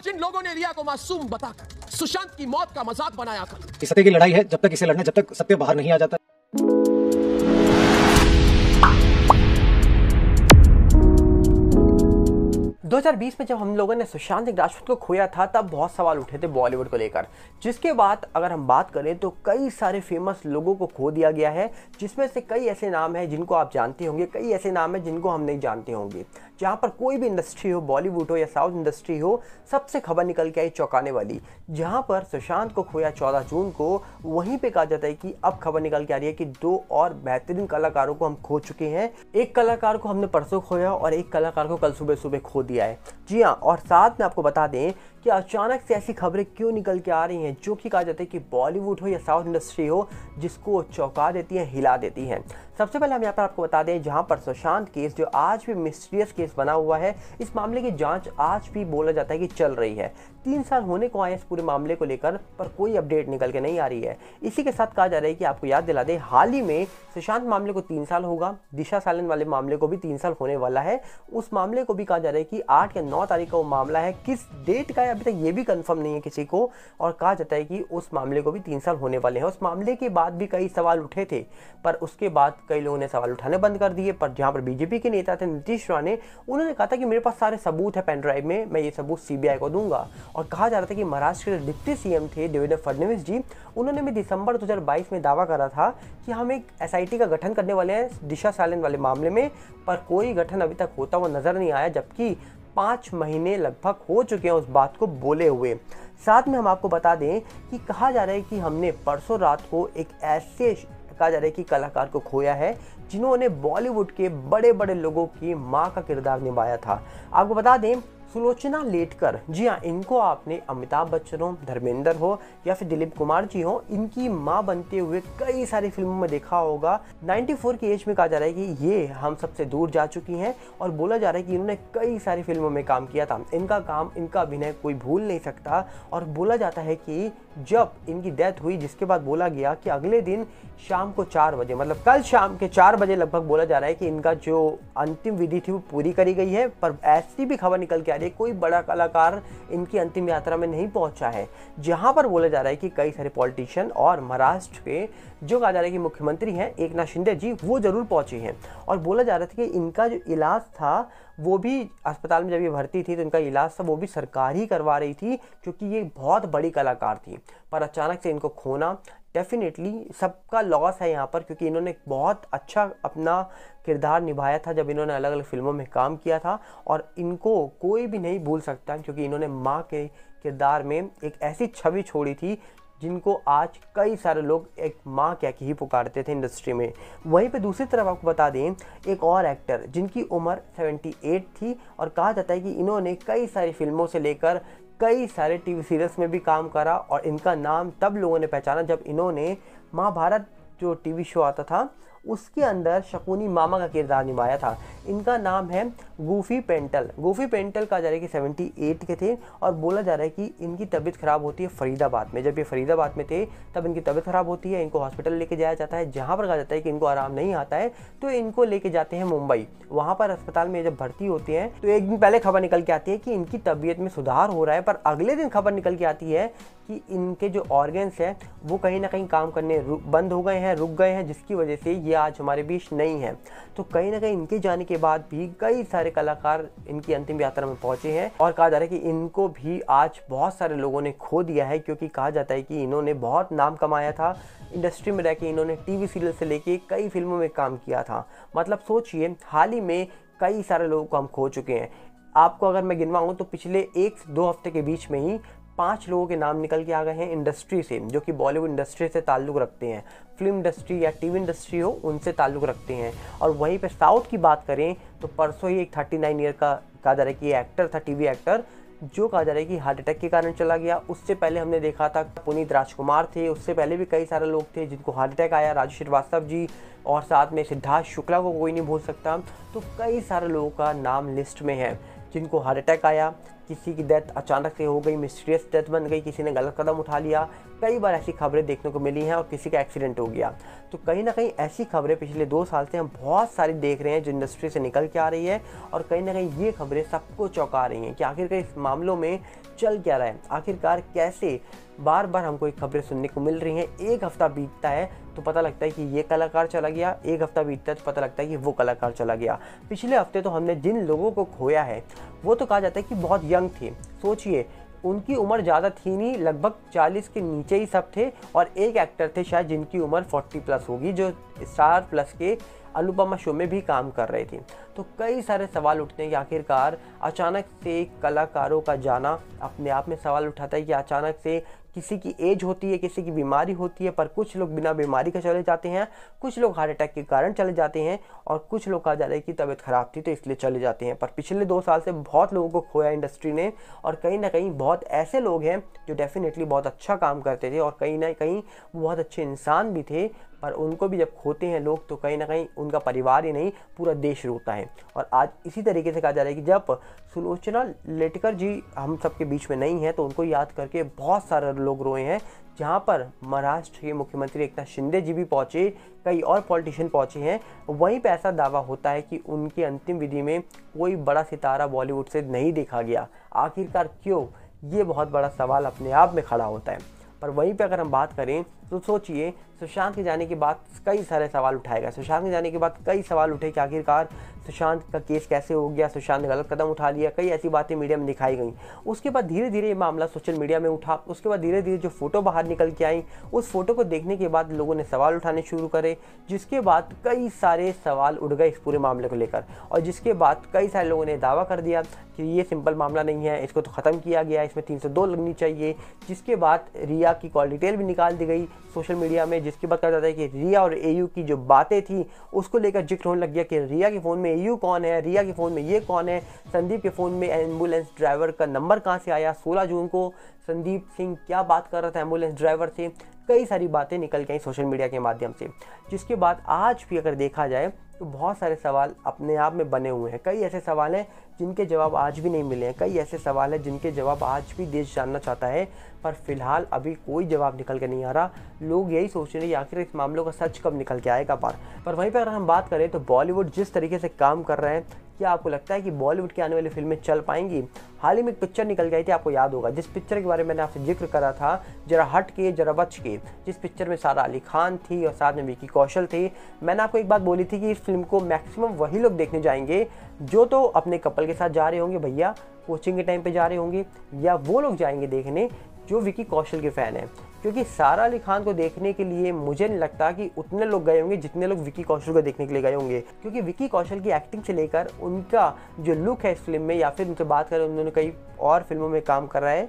जिन लोगों ने रिया को मासूम बताकर सुशांत की मौत का मजाक बनाया था। सत्य की लड़ाई है, जब तक इसे लड़ना, जब तक सत्य बाहर नहीं आ जाता। 2020 में जब हम लोगों ने सुशांत सिंह राजपूत को खोया था तब बहुत सवाल उठे थे बॉलीवुड को लेकर, जिसके बाद अगर हम बात करें तो कई सारे फेमस लोगों को खो दिया गया है, जिसमें से कई ऐसे नाम हैं जिनको आप जानते होंगे, कई ऐसे नाम हैं जिनको हम नहीं जानते होंगे। जहां पर कोई भी इंडस्ट्री हो, बॉलीवुड हो या साउथ इंडस्ट्री हो, सबसे खबर निकल के आई चौंकाने वाली। जहां पर सुशांत को खोया 14 जून को, वहीं पे कहा जाता है कि अब खबर निकल के आ रही है कि 2 और बेहतरीन कलाकारों को हम खो चुके हैं। एक कलाकार को हमने परसों खोया और एक कलाकार को कल सुबह सुबह खो दिया है। जी हाँ, और साथ में आपको बता दें कि अचानक से ऐसी खबरें क्यों निकल के आ रही हैं जो कि कहा जाता है कि बॉलीवुड हो या साउथ इंडस्ट्री हो, जिसको चौंका देती हैं, हिला देती हैं। सबसे पहले हम यहाँ पर आपको बता दें, जहाँ पर सुशांत केस जो आज भी मिस्टीरियस केस बना हुआ है, इस मामले की जांच आज भी बोला जाता है कि चल रही है। 3 साल होने को आए इस पूरे मामले को लेकर, पर कोई अपडेट निकल के नहीं आ रही है। इसी के साथ कहा जा रहा है कि आपको याद दिला दें, हाल ही में सुशांत मामले को 3 साल होगा, दिशा सालन वाले मामले को भी 3 साल होने वाला है। उस मामले को भी कहा जा रहा है कि 8 या 9 तारीख का वो मामला है। किस डेट का है अभी तक ये भी कंफर्म नहीं है किसी को, और कहा जाता है कि उस मामले को भी 3 साल होने वाले हैं। उस मामले के बाद भी कई सवाल उठे थे, पर उसके बाद कई लोगों ने सवाल उठाने बंद कर दिए। पर जहां पर बीजेपी के नेता थे नीतीश राणे, उन्होंने कहा था कि मेरे पास सारे सबूत है पेन ड्राइव में, मैं ये सबूत सीबीआई को दूंगा। और कहा जा रहा था कि महाराष्ट्र के डिप्टी सीएम थे देवेंद्र फडणवीस जी, उन्होंने भी दिसंबर 2022 में दावा करा था कि हम एक एसआईटी का गठन करने वाले हैं दिशा सालन वाले मामले में, पर कोई गठन अभी तक होता हुआ नजर नहीं आया, जबकि 5 महीने लगभग हो चुके हैं उस बात को बोले हुए। साथ में हम आपको बता दें कि कहा जा रहा है कि हमने परसों रात को एक ऐसे कहा जा रहा है कि कलाकार को खोया है जिन्होंने बॉलीवुड के बड़े बड़े लोगों की मां का किरदार निभाया था। आपको बता दें, सुलोचना लेटकर, जी हाँ, इनको आपने अमिताभ बच्चन हो, धर्मेंद्र हो या फिर दिलीप कुमार जी हो, इनकी माँ बनते हुए कई सारी फिल्मों में देखा होगा। 94 की एज में कहा जा रहा है कि ये हम सबसे दूर जा चुकी हैं, और बोला जा रहा है कि इन्होंने कई सारी फिल्मों में काम किया था। इनका काम, इनका अभिनय कोई भूल नहीं सकता। और बोला जाता है कि जब इनकी डेथ हुई, जिसके बाद बोला गया कि अगले दिन शाम को 4 बजे, मतलब कल शाम के 4 बजे लगभग, बोला जा रहा है कि इनका जो अंतिम विधि थी वो पूरी करी गई है। पर ऐसी भी खबर निकल के आ रही है कोई बड़ा कलाकार इनकी अंतिम यात्रा में नहीं पहुंचा है। जहां पर बोला जा रहा है कि कई सारे पॉलिटिशियन और महाराष्ट्र के जो कहा जा रहा है कि मुख्यमंत्री हैं एकनाथ शिंदे जी, वो जरूर पहुंचे हैं। और बोला जा रहा था कि इनका जो इलाज था वो भी अस्पताल में जब ये भर्ती थी तो इनका इलाज था वो भी सरकार ही करवा रही थी, क्योंकि ये बहुत बड़ी कलाकार थी। पर अचानक से इनको खोना डेफिनेटली सबका लॉस है यहाँ पर, क्योंकि इन्होंने बहुत अच्छा अपना किरदार निभाया था जब इन्होंने अलग अलग फिल्मों में काम किया था। और इनको कोई भी नहीं भूल सकता, क्योंकि इन्होंने माँ के किरदार में एक ऐसी छवि छोड़ी थी जिनको आज कई सारे लोग एक माँ क्या ही पुकारते थे इंडस्ट्री में। वहीं पे दूसरी तरफ आपको बता दें, एक और एक्टर जिनकी उम्र 78 थी, और कहा जाता है कि इन्होंने कई सारी फिल्मों से लेकर कई सारे टीवी सीरियल्स में भी काम करा, और इनका नाम तब लोगों ने पहचाना जब इन्होंने महाभारत जो टीवी शो आता था उसके अंदर शकुनी मामा का किरदार निभाया था। इनका नाम है गूफी पेंटल। गूफी पेंटल कहा जा रहा है कि 78 के थे, और बोला जा रहा है कि इनकी तबीयत खराब होती है फरीदाबाद में। जब ये फरीदाबाद में थे तब इनकी तबीयत खराब होती है, इनको हॉस्पिटल लेके जाया जाता है। जहाँ पर कहा जाता है कि इनको आराम नहीं आता है तो इनको लेके जाते हैं मुंबई। वहाँ पर अस्पताल में जब भर्ती होते हैं तो एक दिन पहले खबर निकल के आती है कि इनकी तबीयत में सुधार हो रहा है, पर अगले दिन खबर निकल के आती है कि इनके जो ऑर्गन्स हैं वो कहीं ना कहीं काम करने बंद हो गए हैं, रुक गए हैं, जिसकी वजह से ये आज हमारे बीच नहीं है। तो कहीं ना कहीं इनके जाने के बाद भी कई सारे कलाकार इनकी अंतिम यात्रा में पहुंचे हैं, और कहा जा रहा है कि इनको भी आज बहुत सारे लोगों ने खो दिया है, क्योंकि कहा जाता है कि इन्होंने बहुत नाम कमाया था इंडस्ट्री में रह के। इन्होंने टीवी सीरियल से लेके कई फिल्मों में काम किया था। मतलब सोचिए, हाल ही में कई सारे लोगों को हम खो चुके हैं। आपको अगर मैं गिनवाऊँ तो पिछले 1 से 2 हफ्ते के बीच में ही 5 लोगों के नाम निकल के आ गए हैं इंडस्ट्री से, जो कि बॉलीवुड इंडस्ट्री से ताल्लुक़ रखते हैं, फिल्म इंडस्ट्री या टीवी इंडस्ट्री हो उनसे ताल्लुक़ रखते हैं। और वहीं पे साउथ की बात करें तो परसों ही एक 39 ईयर का कहा जा रहा है कि एक्टर था, टीवी एक्टर, जो कहा जा रहा है कि हार्ट अटैक के कारण चला गया। उससे पहले हमने देखा था पुनीत राजकुमार थे, उससे पहले भी कई सारे लोग थे जिनको हार्ट अटैक आया, राजू श्रीवास्तव जी, और साथ में सिद्धार्थ शुक्ला को कोई नहीं भूल सकता। तो कई सारे लोगों का नाम लिस्ट में है जिनको हार्ट अटैक आया, किसी की डेथ अचानक से हो गई, मिस्टीरियस डेथ बन गई, किसी ने गलत कदम उठा लिया। कई बार ऐसी खबरें देखने को मिली हैं और किसी का एक्सीडेंट हो गया। तो कहीं ना कहीं ऐसी खबरें पिछले 2 साल से हम बहुत सारी देख रहे हैं जो इंडस्ट्री से निकल के आ रही है, और कहीं ना कहीं ये खबरें सबको चौंका रही हैं कि आखिरकार इस मामलों में चल क्या रहा है, आखिरकार कैसे बार बार हमको एक खबरें सुनने को मिल रही हैं। एक हफ्ता बीतता है तो पता लगता है कि ये कलाकार चला गया, एक हफ्ता बीतता है तो पता लगता है कि वो कलाकार चला गया। पिछले हफ्ते तो हमने जिन लोगों को खोया है वो तो कहा जाता है कि बहुत यंग थे। सोचिए, उनकी उम्र ज़्यादा थी नहीं, लगभग 40 के नीचे ही सब थे, और एक एक्टर थे शायद जिनकी उम्र 40+ होगी, जो स्टार प्लस के अनुपमा शो में भी काम कर रहे थे। तो कई सारे सवाल उठते हैं कि आखिरकार अचानक से कलाकारों का जाना अपने आप में सवाल उठाता है कि अचानक से किसी की एज होती है, किसी की बीमारी होती है, पर कुछ लोग बिना बीमारी के चले जाते हैं, कुछ लोग हार्ट अटैक के कारण चले जाते हैं, और कुछ लोग कहा जा रहा है कि तबीयत खराब थी तो इसलिए चले जाते हैं। पर पिछले 2 साल से बहुत लोगों को खोया इंडस्ट्री ने, और कहीं ना कहीं बहुत ऐसे लोग हैं जो डेफिनेटली बहुत अच्छा काम करते थे और कहीं ना कहीं बहुत अच्छे इंसान भी थे, पर उनको भी जब खोते हैं लोग तो कहीं ना कहीं उनका परिवार ही नहीं पूरा देश रोता है। और आज इसी तरीके से कहा जा रहा है कि जब सुलोचना लेटकर जी हम सबके बीच में नहीं है तो उनको याद करके बहुत सारे लोग रोए हैं। जहां पर महाराष्ट्र के मुख्यमंत्री एकनाथ शिंदे जी भी पहुंचे, कई और पॉलिटिशियन पहुंचे हैं, वहीं पे ऐसा दावा होता है कि उनकी अंतिम विधि में कोई बड़ा सितारा बॉलीवुड से नहीं देखा गया। आखिरकार क्यों, ये बहुत बड़ा सवाल अपने आप में खड़ा होता है। पर वहीं पे अगर हम बात करें तो सोचिए, सुशांत के जाने के बाद कई सारे सवाल उठाए गए। सुशांत के जाने के बाद कई सवाल उठे कि आखिरकार सुशांत का केस कैसे हो गया, सुशांत ने गलत कदम उठा लिया, कई ऐसी बातें मीडिया में दिखाई गई। उसके बाद धीरे धीरे ये मामला सोशल मीडिया में उठा, उसके बाद धीरे धीरे जो फोटो बाहर निकल के आई, उस फोटो को देखने के बाद लोगों ने सवाल उठाने शुरू करे, जिसके बाद कई सारे सवाल उठ गए इस पूरे मामले को लेकर, और जिसके बाद कई सारे लोगों ने दावा कर दिया कि ये सिंपल मामला नहीं है, इसको तो ख़त्म किया गया, इसमें 302 लगनी चाहिए। जिसके बाद रिया की कॉल डिटेल भी निकाल दी गई सोशल मीडिया में, जिसके बाद कहा जाता है कि रिया और एयू की जो बातें थी उसको लेकर जिक्र होने लग गया कि रिया के फ़ोन में एयू कौन है, रिया के फ़ोन में ये कौन है, संदीप के फ़ोन में एम्बुलेंस ड्राइवर का नंबर कहाँ से आया, 16 जून को संदीप सिंह क्या बात कर रहा था एम्बुलेंस ड्राइवर से। कई सारी बातें निकल गई सोशल मीडिया के माध्यम से, जिसके बाद आज भी अगर देखा जाए तो बहुत सारे सवाल अपने आप में बने हुए हैं। कई ऐसे सवाल हैं जिनके जवाब आज भी नहीं मिले हैं, कई ऐसे सवाल हैं जिनके जवाब आज भी देश जानना चाहता है, पर फिलहाल अभी कोई जवाब निकल के नहीं आ रहा। लोग यही सोच रहे हैं कि आखिर इस मामलों का सच कब निकल के आएगा पार। पर वहीं पर अगर हम बात करें तो बॉलीवुड जिस तरीके से काम कर रहे हैं, क्या आपको लगता है कि बॉलीवुड की आने वाली फिल्में चल पाएंगी? हाल ही में एक पिक्चर निकल गई थी, आपको याद होगा, जिस पिक्चर के बारे में मैंने आपसे जिक्र करा था, जरा हट के जरा बच के, जिस पिक्चर में सारा अली खान थी और साथ में विकी कौशल थे। मैंने आपको एक बात बोली थी कि इस फिल्म को मैक्सिमम वही लोग देखने जाएंगे जो तो अपने कपल के साथ जा रहे होंगे, भैया कोचिंग के टाइम पे जा रहे होंगे, या वो लोग जाएंगे देखने जो विकी कौशल के फ़ैन हैं। क्योंकि सारा अली खान को देखने के लिए मुझे नहीं लगता कि उतने लोग गए होंगे जितने लोग विकी कौशल को देखने के लिए गए होंगे, क्योंकि विकी कौशल की एक्टिंग से लेकर उनका जो लुक है इस फिल्म में, या फिर उनसे बात करें उन्होंने कई और फिल्मों में काम कर रहा है,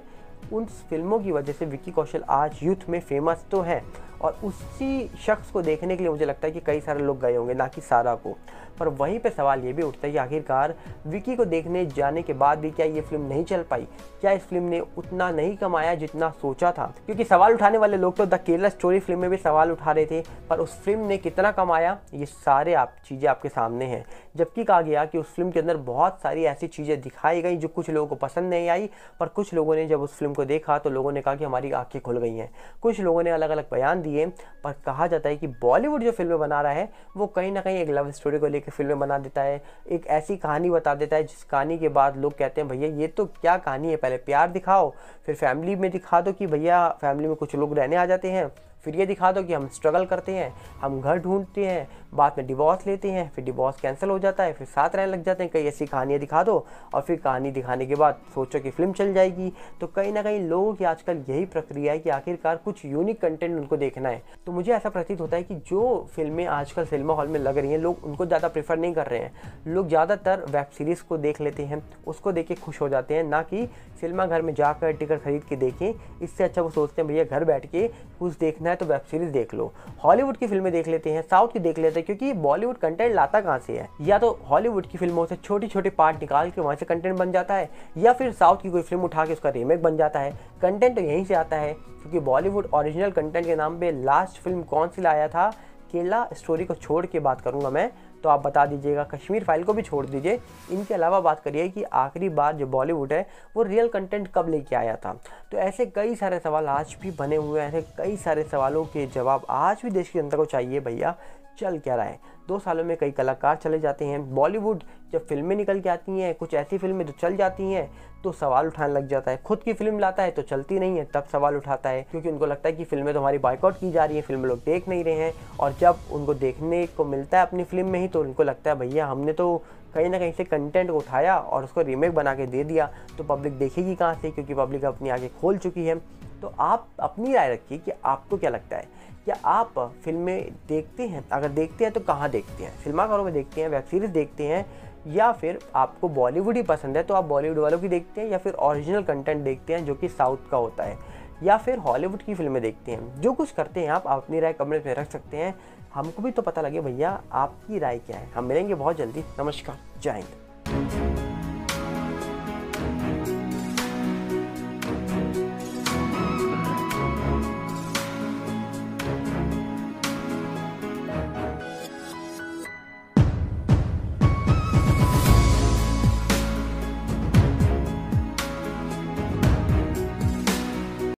उन फिल्मों की वजह से विकी कौशल आज यूथ में फेमस तो है, और उसी शख्स को देखने के लिए मुझे लगता है कि कई सारे लोग गए होंगे, ना कि सारा को। पर वहीं पे सवाल ये भी उठता है कि आखिरकार विकी को देखने जाने के बाद भी क्या ये फिल्म नहीं चल पाई, क्या इस फिल्म ने उतना नहीं कमाया जितना सोचा था? क्योंकि सवाल उठाने वाले लोग तो द केरला स्टोरी फिल्म में भी सवाल उठा रहे थे, पर उस फिल्म ने कितना कमाया ये सारे चीज़ें आपके सामने हैं। जबकि कहा गया कि उस फिल्म के अंदर बहुत सारी ऐसी चीज़ें दिखाई गई जो कुछ लोगों को पसंद नहीं आई, पर कुछ लोगों ने जब उस फिल्म को देखा तो लोगों ने कहा कि हमारी आंखें खुल गई हैं। कुछ लोगों ने अलग अलग बयान दिए, पर कहा जाता है कि बॉलीवुड जो फिल्में बना रहा है वो कहीं ना कहीं एक लव स्टोरी को लेकर फिल्में बना देता है, एक ऐसी कहानी बता देता है जिस कहानी के बाद लोग कहते हैं भैया ये तो क्या कहानी है, पहले प्यार दिखाओ, फिर फैमिली में दिखा दो कि भैया फैमिली में कुछ लोग रहने आ जाते हैं, फिर ये दिखा दो कि हम स्ट्रगल करते हैं, हम घर ढूंढते हैं, बाद में डिवोर्स लेते हैं, फिर डिवोर्स कैंसिल हो जाता है, फिर साथ रहने लग जाते हैं। कई ऐसी कहानियाँ दिखा दो और फिर कहानी दिखाने के बाद सोचो कि फिल्म चल जाएगी। तो कहीं ना कहीं लोगों की आजकल यही प्रक्रिया है कि आखिरकार कुछ यूनिक कंटेंट उनको देखना है। तो मुझे ऐसा प्रतीत होता है कि जो फिल्में आजकल सिनेमा हॉल में लग रही हैं लोग उनको ज़्यादा प्रेफर नहीं कर रहे हैं। लोग ज़्यादातर वेब सीरीज़ को देख लेते हैं, उसको देख के खुश हो जाते हैं, ना कि सिनेमा घर में जाकर टिकट खरीद के देखें। इससे अच्छा वो सोचते हैं भैया घर बैठ के कुछ देखना है तो वेब सीरीज़ देख लो, हॉलीवुड की फिल्में देख लेते हैं, साउथ की देख लेते हैं, क्योंकि बॉलीवुड कंटेंट लाता कहाँ से है? या तो हॉलीवुड की फिल्मों से छोटे छोटे पार्ट निकाल के वहाँ से कंटेंट बन जाता है, या फिर साउथ की कोई फिल्म उठा के उसका रीमेक बन जाता है। कंटेंट तो यहीं से आता है, क्योंकि बॉलीवुड ओरिजिनल कंटेंट के नाम पे लास्ट फिल्म कौन सी लाया था, केरला स्टोरी को छोड़ के बात करूंगा मैं, तो आप बता दीजिएगा। कश्मीर फाइल को भी छोड़ दीजिए, इनके अलावा बात करिए कि आखिरी बार जो बॉलीवुड है वो रियल कंटेंट कब लेके आया था। तो ऐसे कई सारे सवाल आज भी बने हुए हैं, ऐसे कई सारे सवालों के जवाब आज भी देश की जनता को चाहिए। भैया चल क्या रहा है? 2 सालों में कई कलाकार चले जाते हैं। बॉलीवुड जब फिल्में निकल के आती हैं, कुछ ऐसी फिल्में जो चल जाती हैं तो सवाल उठाने लग जाता है। खुद की फिल्म लाता है तो चलती नहीं है, तब सवाल उठाता है, क्योंकि उनको लगता है कि फिल्में तो हमारी बॉयकॉट की जा रही हैं, फिल्में लोग देख नहीं रहे हैं। और जब उनको देखने को मिलता है अपनी फिल्म में ही, तो उनको लगता है भैया हमने तो कहीं ना कहीं से कंटेंट को उठाया और उसको रीमेक बना के दे दिया, तो पब्लिक देखेगी कहाँ से, क्योंकि पब्लिक अपनी आंखें खोल चुकी है। तो आप अपनी राय रखिए कि आपको क्या लगता है, क्या आप फिल्में देखते हैं? अगर देखते हैं तो कहाँ देखते हैं? सिनेमाघरों में देखते हैं, वेब सीरीज़ देखते हैं, या फिर आपको बॉलीवुड ही पसंद है तो आप बॉलीवुड वालों की देखते हैं, या फिर ओरिजिनल कंटेंट देखते हैं जो कि साउथ का होता है, या फिर हॉलीवुड की फिल्में देखते हैं? जो कुछ करते हैं आप अपनी राय कमेंट में रख सकते हैं। हमको भी तो पता लगे भैया आपकी राय क्या है। हम मिलेंगे बहुत जल्दी। नमस्कार, जय हिंद।